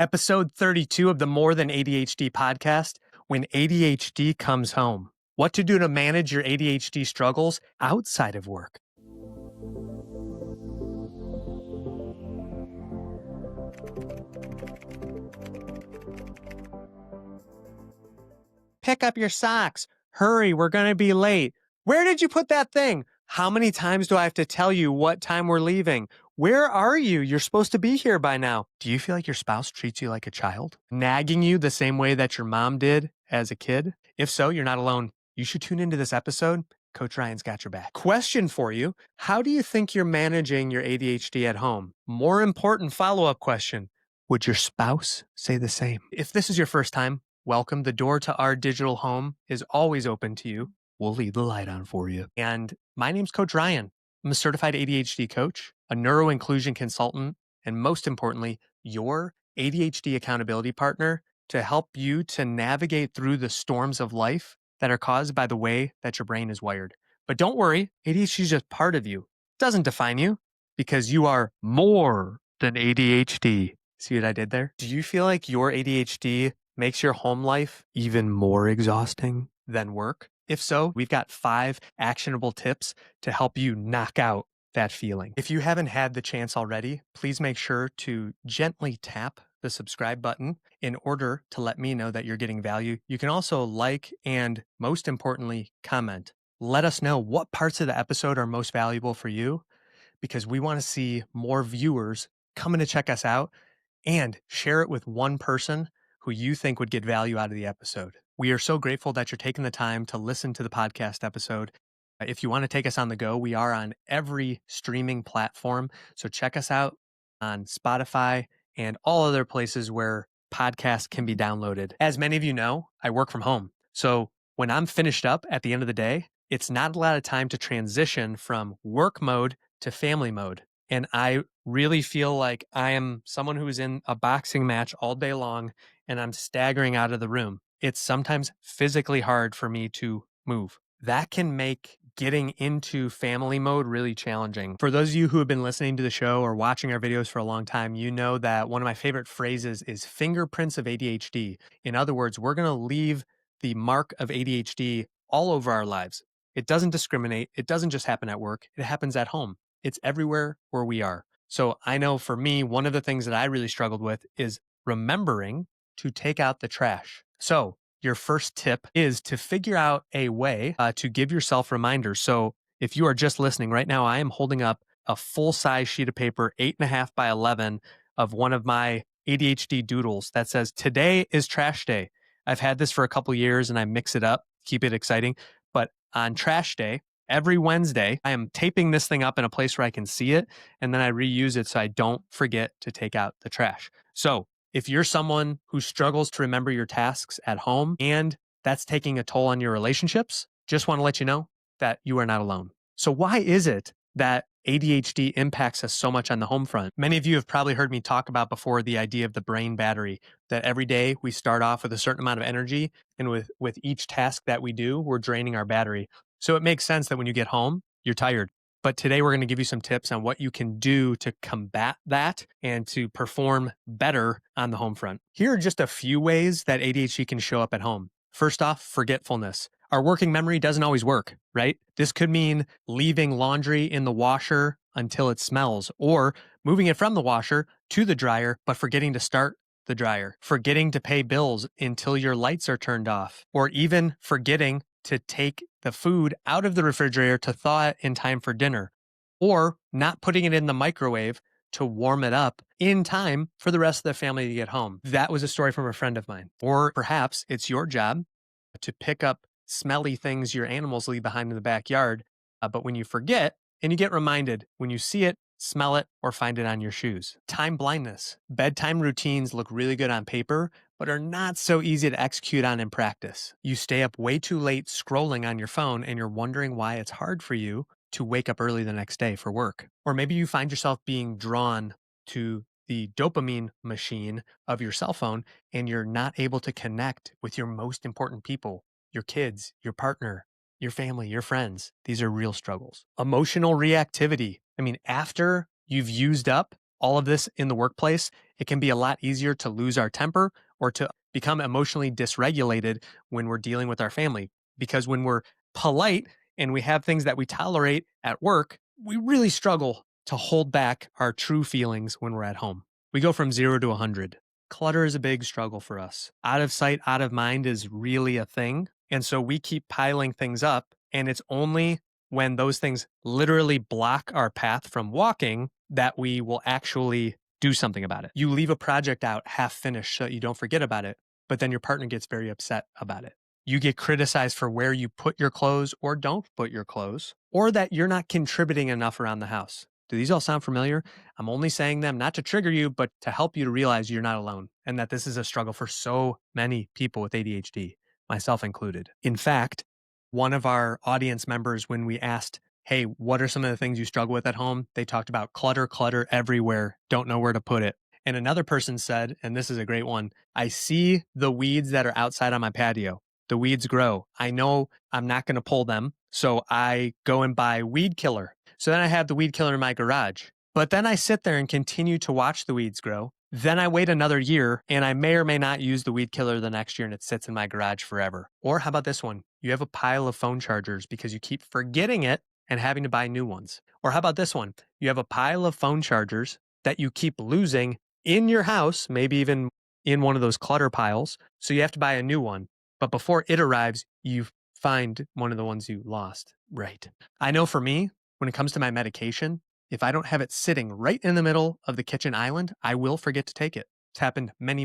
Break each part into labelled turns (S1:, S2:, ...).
S1: Episode 32 of the More Than ADHD podcast, When ADHD Comes Home. What to do to manage your ADHD struggles outside of work. Pick up your socks. Hurry, we're going to be late. Where did you put that thing? How many times do I have to tell you what time we're leaving? Where are you? You're supposed to be here by now. Do you feel like your spouse treats you like a child? Nagging you the same way that your mom did as a kid? If so, you're not alone. You should tune into this episode. Coach Ryan's got your back. Question for you. How do you think you're managing your ADHD at home? More important follow-up question. Would your spouse say the same? If this is your first time, welcome. The door to our digital home is always open to you. We'll leave the light on for you. And my name's Coach Ryan. I'm a certified ADHD coach, a neuroinclusion consultant, and most importantly, your ADHD accountability partner to help you to navigate through the storms of life that are caused by the way that your brain is wired. But don't worry, ADHD is just part of you. It doesn't define you because you are more than ADHD. See what I did there? Do you feel like your ADHD makes your home life even more exhausting than work? If so, we've got 5 actionable tips to help you knock out that feeling. If you haven't had the chance already, please make sure to gently tap the subscribe button in order to let me know that you're getting value. You can also like and, most importantly, comment. Let us know what parts of the episode are most valuable for you because we want to see more viewers coming to check us out and share it with one person who you think would get value out of the episode. We are so grateful that you're taking the time to listen to the podcast episode. If you want to take us on the go, we are on every streaming platform. So check us out on Spotify and all other places where podcasts can be downloaded. As many of you know, I work from home. So when I'm finished up at the end of the day, it's not a lot of time to transition from work mode to family mode. And I really feel like I am someone who is in a boxing match all day long and I'm staggering out of the room. It's sometimes physically hard for me to move. That can make getting into family mode really challenging. For those of you who have been listening to the show or watching our videos for a long time, you know that one of my favorite phrases is fingerprints of ADHD. In other words, we're going to leave the mark of ADHD all over our lives. It doesn't discriminate. It doesn't just happen at work. It happens at home. It's everywhere where we are. So I know for me, one of the things that I really struggled with is remembering to take out the trash. So your first tip is to figure out a way to give yourself reminders. So if you are just listening right now, I am holding up a full-size sheet of paper, 8.5 by 11 of one of my ADHD doodles that says, today is trash day. I've had this for a couple years and I mix it up, keep it exciting. But on trash day, every Wednesday, I am taping this thing up in a place where I can see it, and then I reuse it so I don't forget to take out the trash. So if you're someone who struggles to remember your tasks at home and that's taking a toll on your relationships, just want to let you know that you are not alone. So why is it that ADHD impacts us so much on the home front? Many of you have probably heard me talk about before the idea of the brain battery, that every day we start off with a certain amount of energy, and with each task that we do, we're draining our battery. So it makes sense that when you get home, you're tired. But today we're going to give you some tips on what you can do to combat that and to perform better on the home front. Here are just a few ways that ADHD can show up at home. First off, forgetfulness. Our working memory doesn't always work, right? This could mean leaving laundry in the washer until it smells, or moving it from the washer to the dryer, but forgetting to start the dryer, forgetting to pay bills until your lights are turned off, or even forgetting to take the food out of the refrigerator to thaw it in time for dinner, or not putting it in the microwave to warm it up in time for the rest of the family to get home. That was a story from a friend of mine. Or perhaps it's your job to pick up smelly things your animals leave behind in the backyard, but when you forget and you get reminded, when you see it, smell it, or find it on your shoes. Time blindness. Bedtime routines look really good on paper, but are not so easy to execute on in practice. You stay up way too late scrolling on your phone and you're wondering why it's hard for you to wake up early the next day for work. Or maybe you find yourself being drawn to the dopamine machine of your cell phone and you're not able to connect with your most important people, your kids, your partner, your family, your friends. These are real struggles. Emotional reactivity. I mean, after you've used up all of this in the workplace, it can be a lot easier to lose our temper or to become emotionally dysregulated when we're dealing with our family. Because when we're polite and we have things that we tolerate at work, we really struggle to hold back our true feelings when we're at home. We go from 0 to 100. Clutter is a big struggle for us. Out of sight, out of mind is really a thing. And so we keep piling things up. And it's only when those things literally block our path from walking that we will actually do something about it. You leave a project out half finished so that you don't forget about it, but then your partner gets very upset about it. You get criticized for where you put your clothes or don't put your clothes, or that you're not contributing enough around the house. Do these all sound familiar? I'm only saying them not to trigger you, but to help you to realize you're not alone and that this is a struggle for so many people with ADHD, myself included. In fact, one of our audience members, when we asked, hey, what are some of the things you struggle with at home? They talked about clutter everywhere, don't know where to put it. And another person said, and this is a great one, I see the weeds that are outside on my patio. The weeds grow. I know I'm not going to pull them. So I go and buy weed killer. So then I have the weed killer in my garage. But then I sit there and continue to watch the weeds grow. Then I wait another year and I may or may not use the weed killer the next year and it sits in my garage forever. Or how about this one? You have a pile of phone chargers because you keep forgetting it and having to buy new ones. Or how about this one? You have a pile of phone chargers that you keep losing in your house, maybe even in one of those clutter piles. So you have to buy a new one. But before it arrives, you find one of the ones you lost. Right. I know for me, when it comes to my medication, if I don't have it sitting right in the middle of the kitchen island, I will forget to take it. It's happened many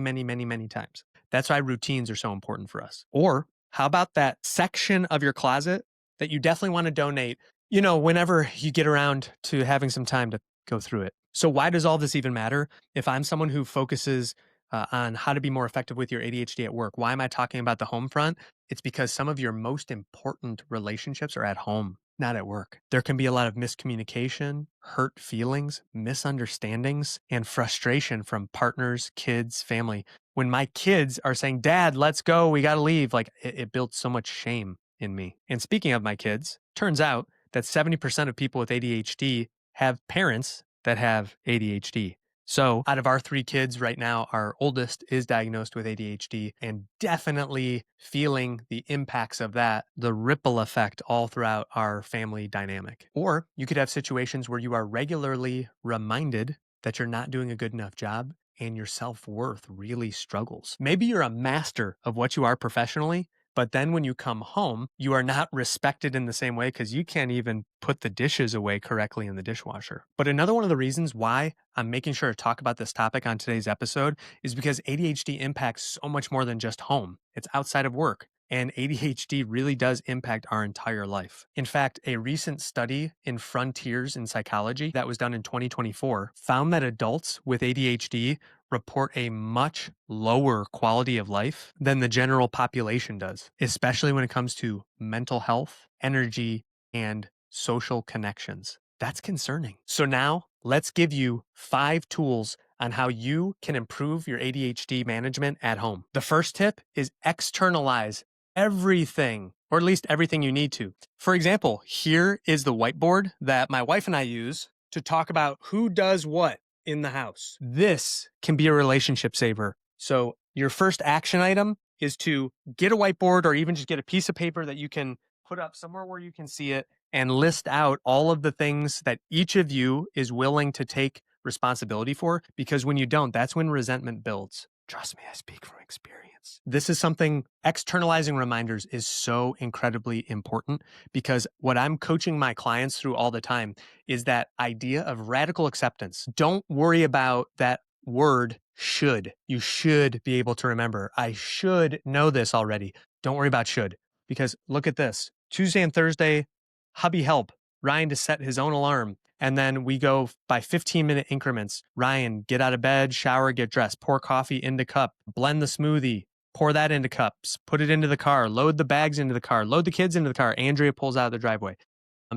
S1: times. That's why routines are so important for us. Or how about that section of your closet that you definitely want to donate, whenever you get around to having some time to go through it. So why does all this even matter? If I'm someone who focuses on how to be more effective with your ADHD at work, why am I talking about the home front? It's because some of your most important relationships are at home, not at work. There can be a lot of miscommunication, hurt feelings, misunderstandings, and frustration from partners, kids, family. When my kids are saying, Dad, let's go, we got to leave, like it builds so much shame in me. And speaking of my kids, turns out that 70% of people with ADHD have parents that have ADHD. So out of our 3 kids right now, our oldest is diagnosed with ADHD and definitely feeling the impacts of that, the ripple effect all throughout our family dynamic. Or you could have situations where you are regularly reminded that you're not doing a good enough job and your self-worth really struggles. Maybe you're a master of what you are professionally, but then when you come home, you are not respected in the same way because you can't even put the dishes away correctly in the dishwasher. But another one of the reasons why I'm making sure to talk about this topic on today's episode is because ADHD impacts so much more than just home. It's outside of work. And ADHD really does impact our entire life. In fact, a recent study in Frontiers in Psychology that was done in 2024 found that adults with ADHD report a much lower quality of life than the general population does, especially when it comes to mental health, energy, and social connections. That's concerning. So now let's give you 5 tools on how you can improve your ADHD management at home. The first tip is externalize everything, or at least everything you need to. For example, here is the whiteboard that my wife and I use to talk about who does what in the house. This can be a relationship saver. So your first action item is to get a whiteboard or even just get a piece of paper that you can put up somewhere where you can see it and list out all of the things that each of you is willing to take responsibility for. Because when you don't, that's when resentment builds. Trust me, I speak from experience. This is something externalizing reminders is so incredibly important because what I'm coaching my clients through all the time is that idea of radical acceptance. Don't worry about that word should. You should be able to remember. I should know this already. Don't worry about should because look at this. Tuesday and Thursday, hubby help Ryan to set his own alarm. And then we go by 15-minute increments. Ryan, get out of bed, shower, get dressed, pour coffee into cup, blend the smoothie, pour that into cups, put it into the car, load the bags into the car, load the kids into the car. Andrea pulls out of the driveway.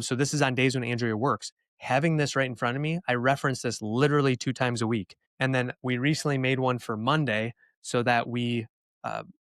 S1: So this is on days when Andrea works. Having this right in front of me, I reference this literally 2 times a week. And then we recently made one for Monday so that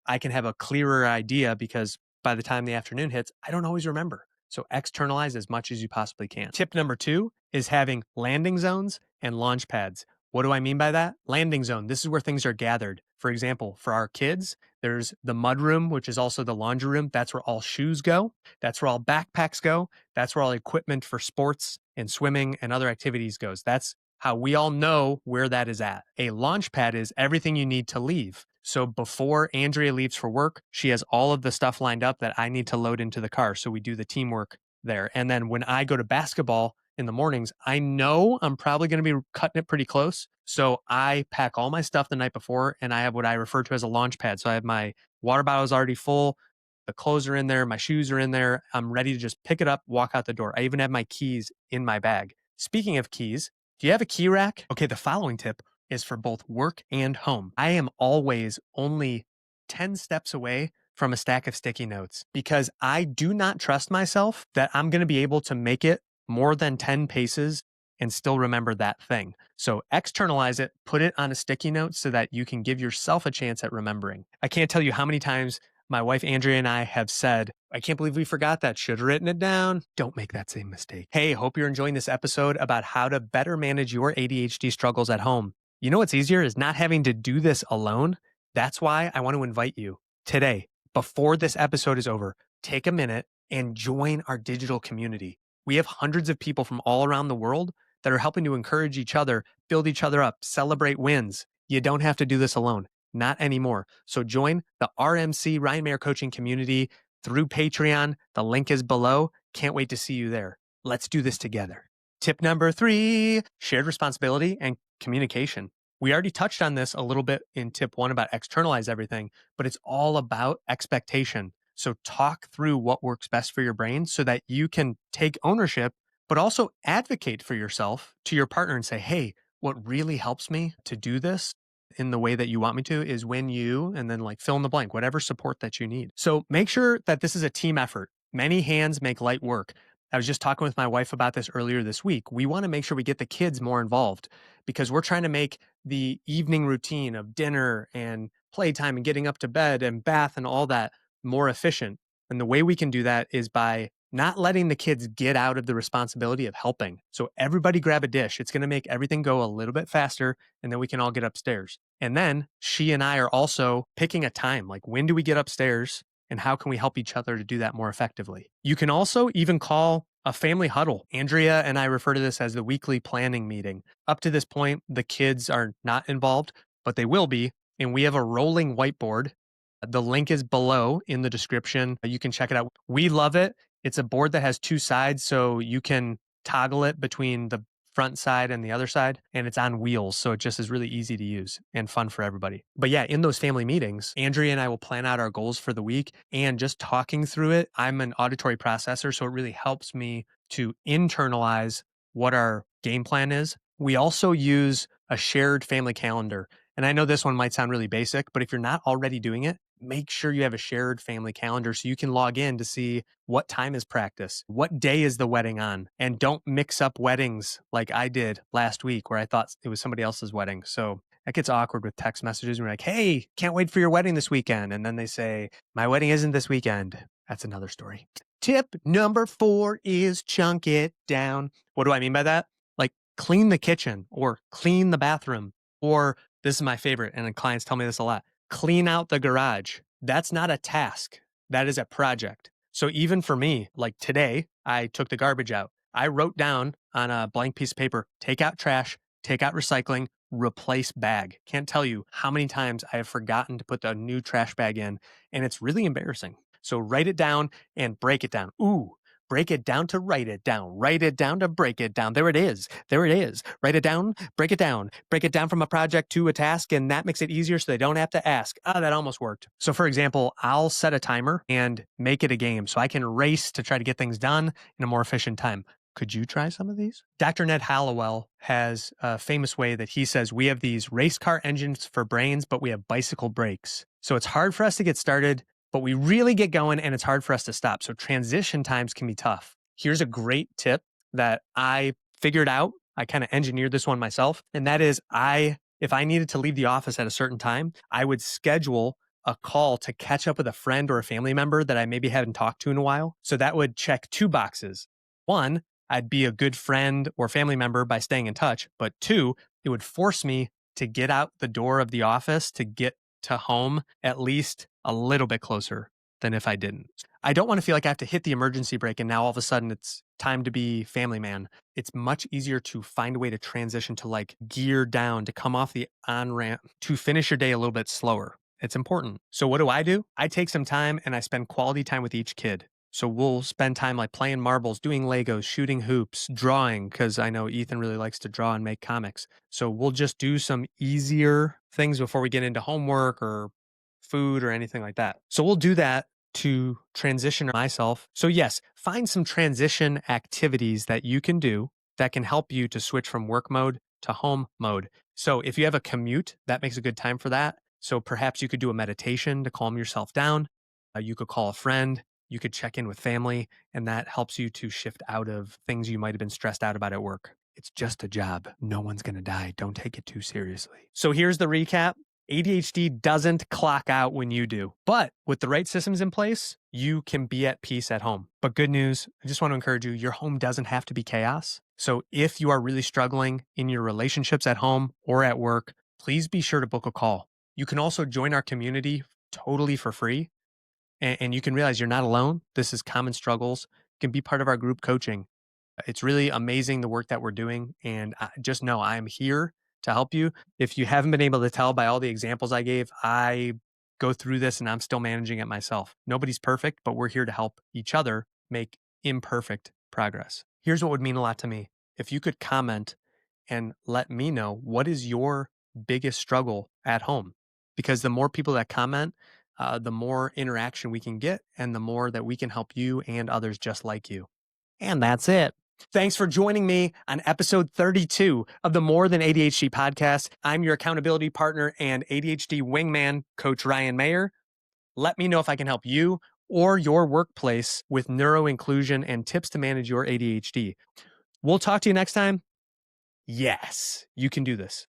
S1: I can have a clearer idea because by the time the afternoon hits, I don't always remember. So externalize as much as you possibly can. Tip number 2 is having landing zones and launch pads. What do I mean by that? Landing zone. This is where things are gathered. For example, for our kids, there's the mud room, which is also the laundry room. That's where all shoes go. That's where all backpacks go. That's where all equipment for sports and swimming and other activities goes. That's how we all know where that is at. A launch pad is everything you need to leave. So before Andrea leaves for work, she has all of the stuff lined up that I need to load into the car. So we do the teamwork there. And then when I go to basketball in the mornings, I know I'm probably going to be cutting it pretty close. So I pack all my stuff the night before and I have what I refer to as a launch pad. So I have my water bottles already full. The clothes are in there. My shoes are in there. I'm ready to just pick it up, walk out the door. I even have my keys in my bag. Speaking of keys, do you have a key rack? Okay, the following tip is for both work and home. I am always only 10 steps away from a stack of sticky notes because I do not trust myself that I'm going to be able to make it more than 10 paces and still remember that thing. So externalize it, put it on a sticky note so that you can give yourself a chance at remembering. I can't tell you how many times my wife Andrea and I have said, I can't believe we forgot that. Should have written it down. Don't make that same mistake. Hey, hope you're enjoying this episode about how to better manage your ADHD struggles at home. You know what's easier is not having to do this alone. That's why I want to invite you today, before this episode is over, take a minute and join our digital community. We have hundreds of people from all around the world that are helping to encourage each other, build each other up, celebrate wins. You don't have to do this alone. Not anymore. So join the RMC Ryan Mayer Coaching Community through Patreon. The link is below. Can't wait to see you there. Let's do this together. Tip number 3, shared responsibility and communication. We already touched on this a little bit in tip 1 about externalize everything, but it's all about expectation. So talk through what works best for your brain so that you can take ownership, but also advocate for yourself to your partner and say, hey, what really helps me to do this in the way that you want me to is when you, and then like fill in the blank, whatever support that you need. So make sure that this is a team effort. Many hands make light work. I was just talking with my wife about this earlier this week. We want to make sure we get the kids more involved because we're trying to make the evening routine of dinner and playtime and getting up to bed and bath and all that more efficient. And the way we can do that is by not letting the kids get out of the responsibility of helping. So everybody grab a dish. It's going to make everything go a little bit faster and then we can all get upstairs. And then she and I are also picking a time, like when do we get upstairs and how can we help each other to do that more effectively? You can also even call a family huddle. Andrea and I refer to this as the weekly planning meeting. Up to this point, the kids are not involved, but they will be. And we have a rolling whiteboard. The link is below in the description. You can check it out. We love it. It's a board that has 2 sides, so you can toggle it between the front side and the other side, and it's on wheels. So it just is really easy to use and fun for everybody. But yeah, in those family meetings, Andrea and I will plan out our goals for the week and just talking through it. I'm an auditory processor, so it really helps me to internalize what our game plan is. We also use a shared family calendar. And I know this one might sound really basic, but if you're not already doing it, make sure you have a shared family calendar so you can log in to see what time is practice, what day is the wedding on, and don't mix up weddings like I did last week where I thought it was somebody else's wedding. So that gets awkward with text messages. We're like, hey, can't wait for your wedding this weekend. And then they say, my wedding isn't this weekend. That's another story. Tip number 4 is chunk it down. What do I mean by that? Like clean the kitchen or clean the bathroom, or this is my favorite, and clients tell me this a lot, clean out the garage. That's not a task. That is a project. So even for me, like today, I took the garbage out. I wrote down on a blank piece of paper, take out trash, take out recycling, replace bag. Can't tell you how many times I have forgotten to put the new trash bag in, and it's really embarrassing. So write it down and break it down. Ooh, break it down to write it down. Write it down to break it down. There it is. There it is. Write it down, break it down. Break it down from a project to a task, and that makes it easier so they don't have to ask. Ah, that almost worked. So for example, I'll set a timer and make it a game so I can race to try to get things done in a more efficient time. Could you try some of these? Dr. Ned Hallowell has a famous way that he says, we have these race car engines for brains, but we have bicycle brakes. So it's hard for us to get started, but we really get going and it's hard for us to stop. So transition times can be tough. Here's a great tip that I figured out. I kind of engineered this one myself. And that is if I needed to leave the office at a certain time, I would schedule a call to catch up with a friend or a family member that I maybe hadn't talked to in a while. So that would check 2 boxes. 1, I'd be a good friend or family member by staying in touch. But 2, it would force me to get out the door of the office to get to home at least a little bit closer than if I didn't. I don't want to feel like I have to hit the emergency brake and now all of a sudden it's time to be family man. It's much easier to find a way to transition to like gear down, to come off the on ramp, to finish your day a little bit slower. It's important. So what do? I take some time and I spend quality time with each kid. So we'll spend time like playing marbles, doing Legos, shooting hoops, drawing, because I know Ethan really likes to draw and make comics. So we'll just do some easier things before we get into homework or food or anything like that. So we'll do that to transition myself. So yes, find some transition activities that you can do that can help you to switch from work mode to home mode. So if you have a commute, that makes a good time for that. So perhaps you could do a meditation to calm yourself down. You could call a friend. You could check in with family, and that helps you to shift out of things you might have been stressed out about at work. It's just a job. No one's going to die. Don't take it too seriously. So here's the recap. ADHD doesn't clock out when you do, but with the right systems in place, you can be at peace at home. But good news, I just want to encourage you, your home doesn't have to be chaos. So if you are really struggling in your relationships at home or at work, please be sure to book a call. You can also join our community totally for free. And you can realize you're not alone. This is common struggles. You can be part of our group coaching. It's really amazing the work that we're doing. And just know I am here to help you. If you haven't been able to tell by all the examples I gave, I go through this and I'm still managing it myself. Nobody's perfect, but we're here to help each other make imperfect progress. Here's what would mean a lot to me. If you could comment and let me know what is your biggest struggle at home, because the more people that comment, the more interaction we can get and the more that we can help you and others just like you. And that's it. Thanks for joining me on episode 32 of the More Than ADHD podcast. I'm your accountability partner and ADHD wingman, Coach Ryan Mayer. Let me know if I can help you or your workplace with neuro inclusion and tips to manage your ADHD. We'll talk to you next time. Yes, you can do this.